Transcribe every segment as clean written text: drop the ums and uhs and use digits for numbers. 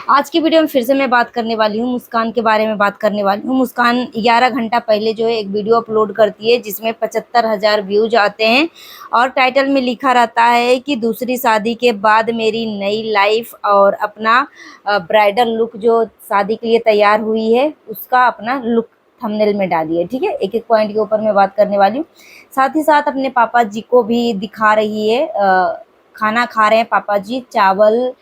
आज की वीडियो में फिर से मैं बात करने वाली हूँ मुस्कान के बारे में बात करने वाली हूँ। मुस्कान 11 घंटा पहले जो है एक वीडियो अपलोड करती है जिसमें 75,000 व्यूज आते हैं और टाइटल में लिखा रहता है कि दूसरी शादी के बाद मेरी नई लाइफ और अपना ब्राइडल लुक जो शादी के लिए तैयार हुई है उसका अपना लुक थंबनेल में डाली है। ठीक है, एक एक पॉइंट के ऊपर मैं बात करने वाली हूँ। साथ ही साथ अपने पापा जी को भी दिखा रही है, खाना खा रहे हैं पापा जी, चावल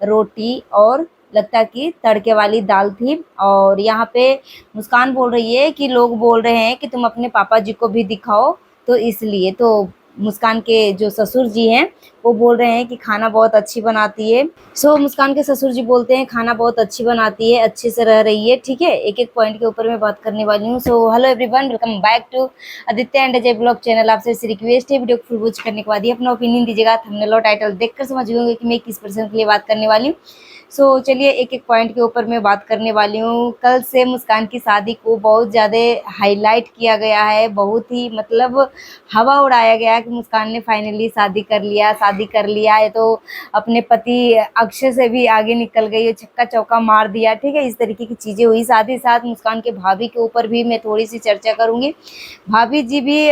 रोटी और लगता है कि तड़के वाली दाल थी। और यहाँ पे मुस्कान बोल रही है कि लोग बोल रहे हैं कि तुम अपने पापा जी को भी दिखाओ, तो इसलिए तो मुस्कान के जो ससुर जी हैं वो बोल रहे हैं कि खाना बहुत अच्छी बनाती है। सो मुस्कान के ससुर जी बोलते हैं खाना बहुत अच्छी बनाती है, अच्छे से रह रही है। ठीक है, एक एक पॉइंट के ऊपर मैं बात करने वाली हूँ। So hello everyone, welcome back to Aditya and Ajay blog channel. आपसे रिक्वेस्ट है वीडियो को फुल वॉच करने के बाद ही अपना ओपिनियन दीजिएगा। थंबनेल और टाइटल देखकर समझ गए कि मैं किस पर्सन के लिए बात करने वाली हूँ। सो चलिए एक एक पॉइंट के ऊपर मैं बात करने वाली हूँ। कल से मुस्कान की शादी को बहुत ज़्यादा हाईलाइट किया गया है, बहुत ही मतलब हवा उड़ाया गया कि मुस्कान ने फाइनली शादी कर लिया है, तो अपने पति अक्षय से भी आगे निकल गई है, छक्का चौका मार दिया। ठीक है, इस तरीके की चीज़ें हुई। साथ ही साथ मुस्कान के भाभी के ऊपर भी मैं थोड़ी सी चर्चा करूँगी। भाभी जी भी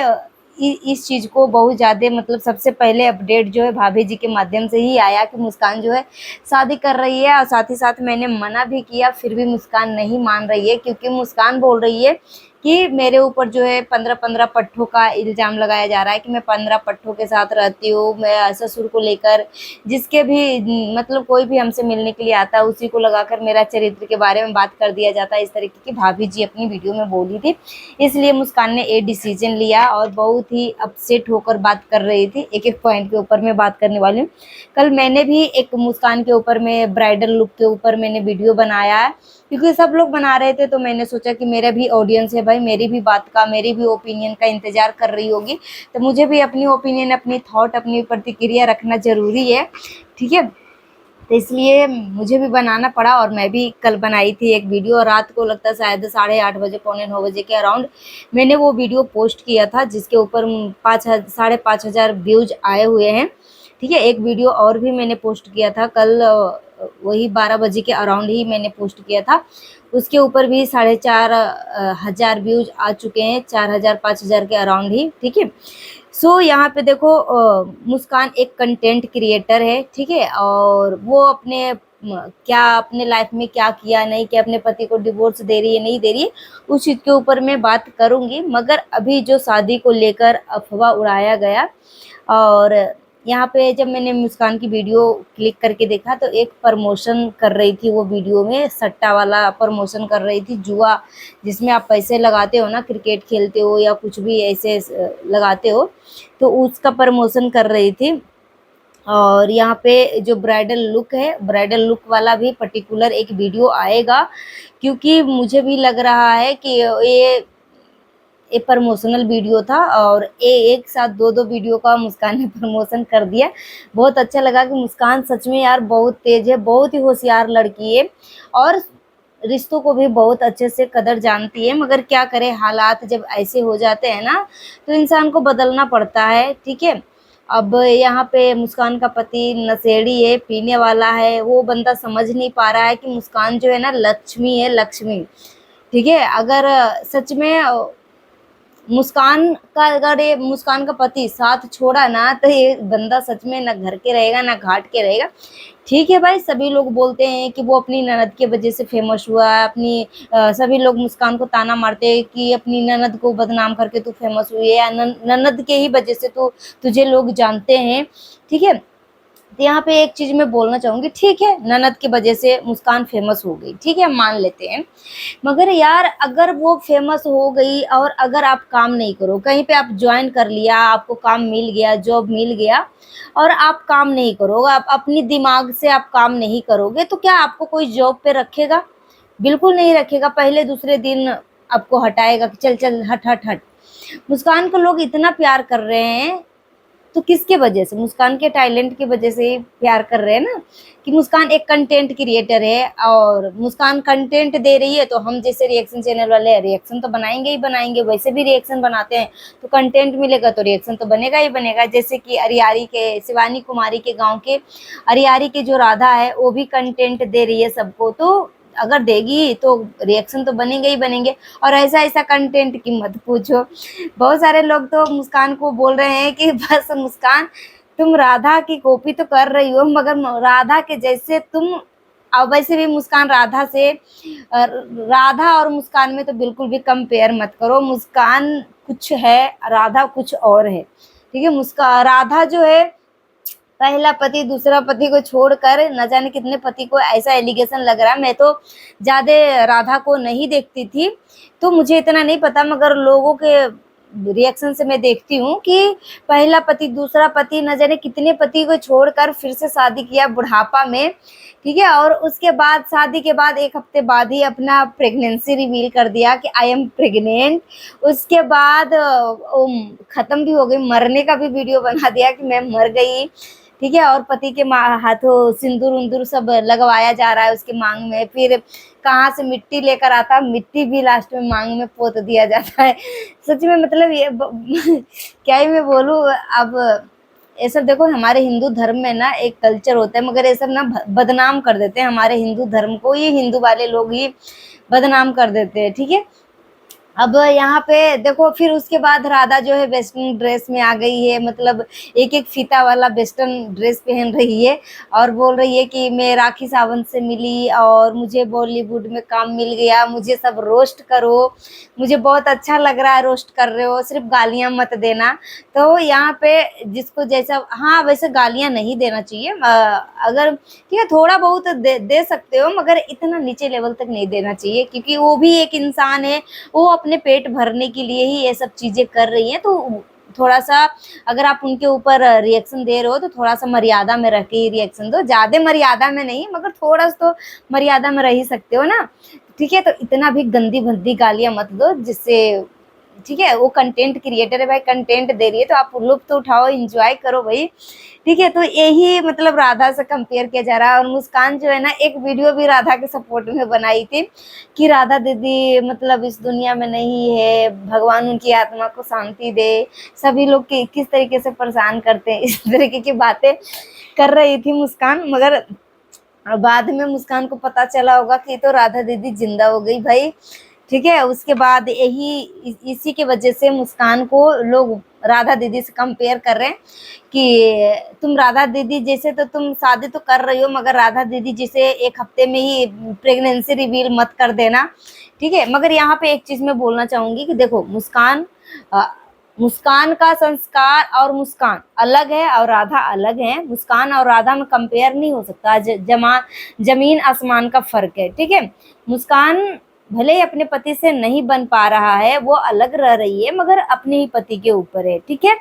इस चीज़ को बहुत ज़्यादा मतलब सबसे पहले अपडेट जो है भाभी जी के माध्यम से ही आया कि मुस्कान जो है शादी कर रही है। और साथ ही साथ मैंने मना भी किया, फिर भी मुस्कान नहीं मान रही है, क्योंकि मुस्कान बोल रही है कि मेरे ऊपर जो है 15-15 पट्ठों का इल्ज़ाम लगाया जा रहा है कि मैं 15 पट्ठों के साथ रहती हूँ। मैं ससुर को लेकर जिसके भी मतलब कोई भी हमसे मिलने के लिए आता है उसी को लगाकर मेरा चरित्र के बारे में बात कर दिया जाता है। इस तरीके की भाभी जी अपनी वीडियो में बोली थी, इसलिए मुस्कान ने ये डिसीजन लिया और बहुत ही अपसेट होकर बात कर रही थी। एक एक पॉइंट के ऊपर मैं बात करने वाली हूँ। कल मैंने भी एक मुस्कान के ऊपर में ब्राइडल लुक के ऊपर मैंने वीडियो बनाया है, क्योंकि सब लोग बना रहे थे तो मैंने सोचा कि मेरा भी ऑडियंस है भाई, मेरी भी बात का, मेरी भी ओपिनियन का इंतजार कर रही होगी, तो मुझे भी अपनी ओपिनियन, अपनी थॉट, अपनी प्रतिक्रिया रखना ज़रूरी है। ठीक है, तो इसलिए मुझे भी बनाना पड़ा और मैं भी कल बनाई थी एक वीडियो। और रात को लगता है शायद 8:30 बजे, 8:45 के अराउंड मैंने वो वीडियो पोस्ट किया था, जिसके ऊपर 5,000 व्यूज आए हुए हैं। ठीक है, एक वीडियो और भी मैंने पोस्ट किया था कल, वही 12 बजे के अराउंड ही मैंने पोस्ट किया था, उसके ऊपर भी 4,500 व्यूज आ चुके हैं, 4,000 5,000 के अराउंड ही। ठीक है, सो यहाँ पे देखो मुस्कान एक कंटेंट क्रिएटर है। ठीक है, और वो अपने क्या अपने लाइफ में क्या किया नहीं किया, अपने पति को डिवोर्स दे रही है नहीं दे रही है, उस चीज़ के ऊपर मैं बात करूँगी। मगर अभी जो शादी को लेकर अफवाह उड़ाया गया, और यहाँ पे जब मैंने मुस्कान की वीडियो क्लिक करके देखा तो एक प्रमोशन कर रही थी वो वीडियो में, सट्टा वाला प्रमोशन कर रही थी, जुआ जिसमें आप पैसे लगाते हो ना, क्रिकेट खेलते हो या कुछ भी ऐसे लगाते हो, तो उसका प्रमोशन कर रही थी। और यहाँ पे जो ब्राइडल लुक है, ब्राइडल लुक वाला भी पर्टिकुलर एक वीडियो आएगा, क्योंकि मुझे भी लग रहा है कि ये प्रमोशनल वीडियो था और एक साथ दो दो वीडियो का मुस्कान ने प्रमोशन कर दिया। बहुत अच्छा लगा कि मुस्कान सच में यार बहुत तेज है, बहुत ही होशियार लड़की है और रिश्तों को भी बहुत अच्छे से कदर जानती है। मगर क्या करे, हालात जब ऐसे हो जाते हैं ना तो इंसान को बदलना पड़ता है। ठीक है, अब यहाँ पे मुस्कान का पति नशेड़ी है, पीने वाला है, वो बंदा समझ नहीं पा रहा है कि मुस्कान जो है ना लक्ष्मी है, लक्ष्मी। ठीक है, अगर सच में मुस्कान का, अगर ये मुस्कान का पति साथ छोड़ा ना तो ये बंदा सच में ना घर के रहेगा ना घाट के रहेगा। ठीक है भाई, सभी लोग बोलते हैं कि वो अपनी ननद के वजह से फेमस हुआ है, अपनी सभी लोग मुस्कान को ताना मारते हैं कि अपनी ननद को बदनाम करके तू फेमस हुई है, या ननद के ही वजह से तुझे लोग जानते हैं। ठीक है, तो यहाँ पे एक चीज मैं बोलना चाहूंगी, ठीक है ननद की वजह से मुस्कान फेमस हो गई, ठीक है मान लेते हैं, मगर यार अगर वो फेमस हो गई और अगर आप काम नहीं करो, कहीं पे आप ज्वाइन कर लिया, आपको काम मिल गया, जॉब मिल गया और आप काम नहीं करोगे, आप अपनी दिमाग से आप काम नहीं करोगे, तो क्या आपको कोई जॉब पे रखेगा? बिल्कुल नहीं रखेगा। पहले दूसरे दिन आपको हटाएगा कि चल चल हट हट हट। मुस्कान को लोग इतना प्यार कर रहे हैं, तो किसके वजह से? मुस्कान के टैलेंट की वजह से ही प्यार कर रहे हैं ना, कि मुस्कान एक कंटेंट क्रिएटर है और मुस्कान कंटेंट दे रही है, तो हम जैसे रिएक्शन चैनल वाले रिएक्शन तो बनाएंगे ही बनाएंगे, वैसे भी रिएक्शन बनाते हैं, तो कंटेंट मिलेगा तो रिएक्शन तो बनेगा ही बनेगा। जैसे कि अरियारी के, शिवानी कुमारी के गांव के अरियारी की जो राधा है वो भी कंटेंट दे रही है सबको, तो अगर देगी तो रिएक्शन तो बनेंगे ही बनेंगे। और ऐसा ऐसा कंटेंट की मत पूछो, बहुत सारे लोग तो मुस्कान को बोल रहे हैं कि बस मुस्कान तुम राधा की कॉपी तो कर रही हो, मगर राधा के जैसे तुम, अब वैसे भी मुस्कान राधा से, राधा और मुस्कान में तो बिल्कुल भी कंपेयर मत करो। मुस्कान कुछ है, राधा कुछ और है, ठीक है। मुस्कान राधा जो है पहला पति दूसरा पति को छोड़कर न जाने कितने पति को, ऐसा एलिगेशन लग रहा है। मैं तो ज्यादा राधा को नहीं देखती थी तो मुझे इतना नहीं पता, मगर लोगों के रिएक्शन से मैं देखती हूँ कि पहला पति दूसरा पति न जाने कितने पति को छोड़कर फिर से शादी किया बुढ़ापा में, ठीक है। और उसके बाद शादी के बाद 1 हफ्ते बाद ही अपना प्रेगनेंसी रिवील कर दिया कि आई एम प्रेग्नेंट। उसके बाद खत्म भी हो गई, मरने का भी वीडियो बना दिया कि मैं मर गई, ठीक है। और पति के हाथों सिंदूर उंदूर सब लगवाया जा रहा है उसके मांग में, फिर कहाँ से मिट्टी लेकर आता, मिट्टी भी लास्ट में मांग में पोत दिया जाता है। सच में मतलब ये क्या ही मैं बोलूँ अब। ये सब देखो हमारे हिंदू धर्म में ना एक कल्चर होता है, मगर ये सब ना बदनाम कर देते हैं हमारे हिंदू धर्म को, ये हिंदू वाले लोग ही बदनाम कर देते हैं, ठीक है। अब यहाँ पे देखो फिर उसके बाद राधा जो है वेस्टर्न ड्रेस में आ गई है, मतलब एक एक फीता वाला वेस्टर्न ड्रेस पहन रही है और बोल रही है कि मैं राखी सावंत से मिली और मुझे बॉलीवुड में काम मिल गया, मुझे सब रोस्ट करो, मुझे बहुत अच्छा लग रहा है रोस्ट कर रहे हो, सिर्फ गालियां मत देना। तो यहाँ पे जिसको जैसा, हाँ वैसे गालियां नहीं देना चाहिए, अगर ठीक है थोड़ा बहुत दे सकते हो, मगर इतना नीचे लेवल तक नहीं देना चाहिए, क्योंकि वो भी एक इंसान है, वो अपने पेट भरने के लिए ही ये सब चीजें कर रही हैं। तो थोड़ा सा अगर आप उनके ऊपर रिएक्शन दे रहे हो तो थोड़ा सा मर्यादा में रह के ही रिएक्शन दो, ज्यादा मर्यादा में नहीं, मगर थोड़ा सा तो मर्यादा में रह ही सकते हो ना, ठीक है। तो इतना भी गंदी भद्दी गालियां मत दो जिससे, ठीक है, वो कंटेंट क्रिएटर है भाई, कंटेंट दे रही है तो आप लुत्फ उठाओ, एंजॉय करो भाई, ठीक है। तो यही मतलब राधा से कंपेयर किया जा रहा है। और मुस्कान जो है ना एक वीडियो भी राधा के सपोर्ट में बनाई थी कि राधा दीदी मतलब इस दुनिया में नहीं है, भगवान उनकी आत्मा को शांति दे, सभी लोग किस तरीके से परेशान करते हैं, इस तरीके की बातें कर रही थी मुस्कान। मगर बाद में मुस्कान को पता चला होगा कि तो राधा दीदी जिंदा हो गई भाई, ठीक है। उसके बाद यही इसी की वजह से मुस्कान को लोग राधा दीदी से कंपेयर कर रहे हैं कि तुम राधा दीदी जैसे, तो तुम शादी तो कर रही हो, मगर राधा दीदी जैसे 1 हफ्ते में ही प्रेगनेंसी रिवील मत कर देना, ठीक है। मगर यहाँ पे एक चीज मैं बोलना चाहूंगी कि देखो मुस्कान का संस्कार और मुस्कान अलग है और राधा अलग है, मुस्कान और राधा में कंपेयर नहीं हो सकता, जमीन आसमान का फर्क है, ठीक है। मुस्कान भले ही अपने पति से नहीं बन पा रहा है, वो अलग रह रही है, मगर अपने ही पति के ऊपर है, ठीक है।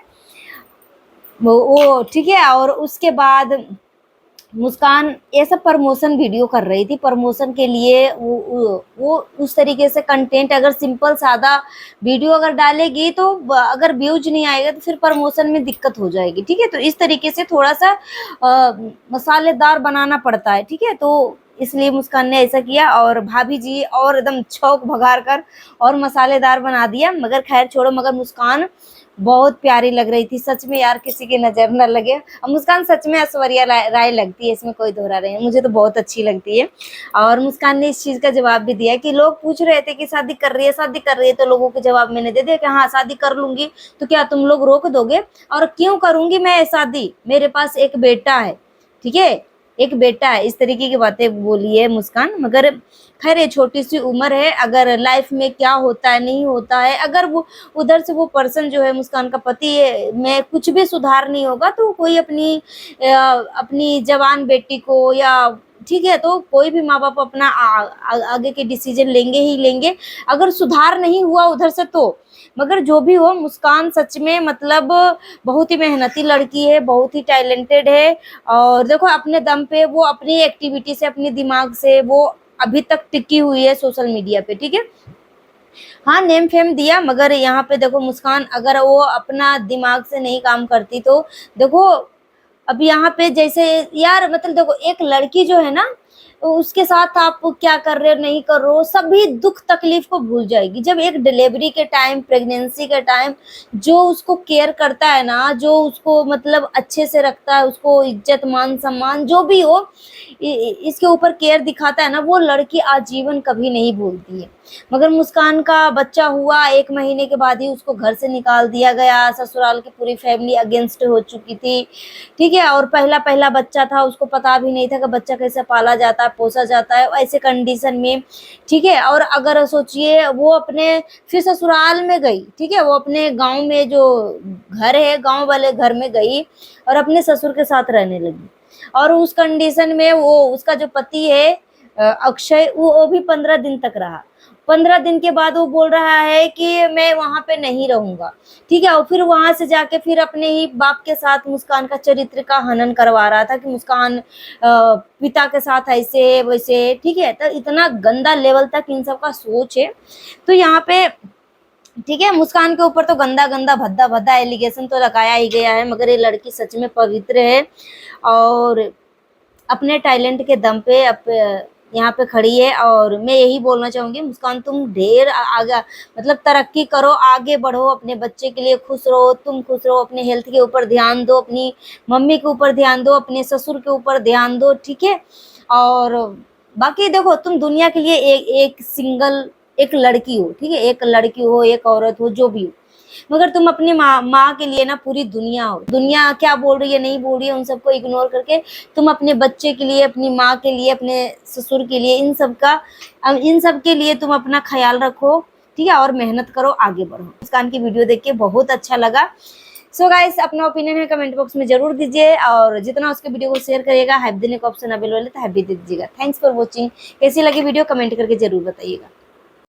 वो ठीक है। और उसके बाद मुस्कान ये सब प्रमोशन वीडियो कर रही थी, प्रमोशन के लिए वो उस तरीके से कंटेंट, अगर सिंपल सादा वीडियो अगर डालेगी तो अगर व्यूज नहीं आएगा तो फिर प्रमोशन में दिक्कत हो जाएगी, ठीक है। तो इस तरीके से थोड़ा सा मसालेदार बनाना पड़ता है, ठीक है। तो इसलिए मुस्कान ने ऐसा किया और भाभी जी और एकदम छौक भगार कर और मसालेदार बना दिया। मगर खैर छोड़ो, मगर मुस्कान बहुत प्यारी लग रही थी सच में यार, किसी की नजर न लगे। और मुस्कान सच में ऐश्वर्या राय लगती है, इसमें कोई दोहरा नहीं है, मुझे तो बहुत अच्छी लगती है। और मुस्कान ने इस चीज का जवाब भी दिया कि लोग पूछ रहे थे कि शादी कर रही है शादी कर रही है, तो लोगों के जवाब मैंने दे दिया कि हाँ शादी कर लूंगी, तो क्या तुम लोग रोक दोगे? और क्यों करूंगी मैं शादी, मेरे पास एक बेटा है, ठीक है, एक बेटा है, इस तरीके की बातें बोली है मुस्कान। मगर खैर ये छोटी सी उम्र है, अगर लाइफ में क्या होता है नहीं होता है, अगर वो उधर से वो पर्सन जो है मुस्कान का पति है में कुछ भी सुधार नहीं होगा, तो कोई अपनी जवान बेटी को या, ठीक है, तो कोई भी माँ बाप अपना आगे के डिसीजन लेंगे ही लेंगे, अगर सुधार नहीं हुआ उधर से तो। मगर जो भी हो, मुस्कान सच में मतलब बहुत ही मेहनती लड़की है, बहुत ही टैलेंटेड है। और देखो अपने दम पे वो अपनी एक्टिविटी से, अपने दिमाग से वो अभी तक टिकी हुई है सोशल मीडिया पे, ठीक है। हाँ नेम फेम दिया, मगर यहाँ पे देखो मुस्कान अगर वो अपना दिमाग से नहीं काम करती तो देखो अब यहाँ पे जैसे यार मतलब देखो एक लड़की जो है ना, उसके साथ आप क्या कर रहे हो नहीं कर रहे हो सभी दुख तकलीफ को भूल जाएगी। जब एक डिलीवरी के टाइम, प्रेगनेंसी के टाइम जो उसको केयर करता है ना, जो उसको मतलब अच्छे से रखता है, उसको इज्जत मान सम्मान जो भी हो इसके ऊपर केयर दिखाता है ना, वो लड़की आजीवन कभी नहीं भूलती है। मगर मुस्कान का बच्चा हुआ 1 महीने के बाद ही उसको घर से निकाल दिया गया, ससुराल की पूरी फैमिली अगेंस्ट हो चुकी थी, ठीक है। और पहला पहला बच्चा था, उसको पता भी नहीं था कि बच्चा कैसे पाला जाता है, पोसा जाता है ऐसे कंडीशन में, ठीक है। और अगर सोचिए वो अपने फिर ससुराल में गई, ठीक है, वो अपने गांव में जो घर है गांव वाले घर में गई और अपने ससुर के साथ रहने लगी। और उस कंडीशन में वो उसका जो पति है अक्षय, वो भी 15 दिन तक रहा। 15 दिन के बाद वो बोल रहा है कि मैं वहां पे नहीं रहूंगा, ठीक है। और फिर वहां से जाके फिर अपने ही बाप के साथ मुस्कान का चरित्र का हनन करवा रहा था कि मुस्कान पिता के साथ ऐसे वैसे, ठीक है। तो इतना गंदा लेवल तक इन सब का सोच है। तो यहाँ पे ठीक है, मुस्कान के ऊपर तो गंदा गंदा भद्दा भद्दा एलिगेशन तो लगाया ही गया है, मगर ये लड़की सच में पवित्र है और अपने टैलेंट के दम पे यहाँ पे खड़ी है। और मैं यही बोलना चाहूंगी मुस्कान, तुम ढेर आगे मतलब तरक्की करो, आगे बढ़ो, अपने बच्चे के लिए खुश रहो, तुम खुश रहो, अपने हेल्थ के ऊपर ध्यान दो, अपनी मम्मी के ऊपर ध्यान दो, अपने ससुर के ऊपर ध्यान दो, ठीक है। और बाकी देखो तुम दुनिया के लिए एक सिंगल एक लड़की हो, ठीक है, एक लड़की हो, एक औरत हो, जो भी हो, मगर तुम अपनी माँ के लिए ना पूरी दुनिया हो। दुनिया क्या बोल रही है नहीं बोल रही है उन सबको इग्नोर करके तुम अपने बच्चे के लिए, अपनी माँ के लिए, अपने ससुर के लिए, इन सब के लिए तुम अपना ख्याल रखो, ठीक है। और मेहनत करो, आगे बढ़ो। मुस्कान की वीडियो देख के बहुत अच्छा लगा। सो गाइस अपना ओपिनियन है कमेंट बॉक्स में जरूर दीजिए, और जितना उसके वीडियो को शेयर करिएगा, हैप देने का ऑप्शन अवेलेबल है तो हैप दे दीजिएगा। Thanks for watching. कैसी लगी वीडियो कमेंट करके जरूर बताइएगा।